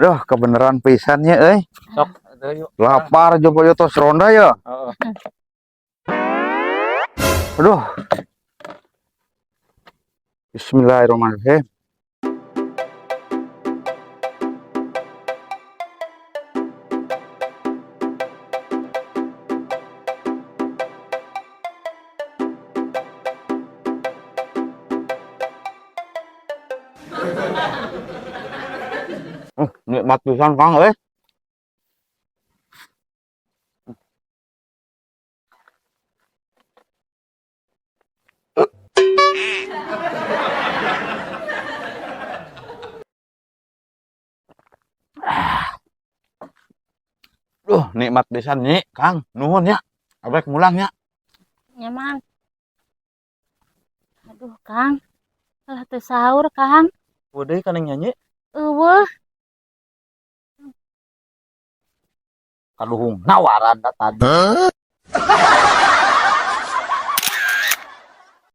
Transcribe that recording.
Aduh, kebenaran pisannya, Sok, yuk. Lapar coba yo tos ronda ya. Heeh. Aduh. Bismillahirrahmanirrahim. Nikmat pisan Kang, Duh, nikmat pisan nih, Kang. Nuhun ya. Abek mulang ya. Nyaman. Aduh, Kang. Salah teu sahur, Kang. Udah kan yang nyanyi. Eueuh, Kaduhung nawaran tadi.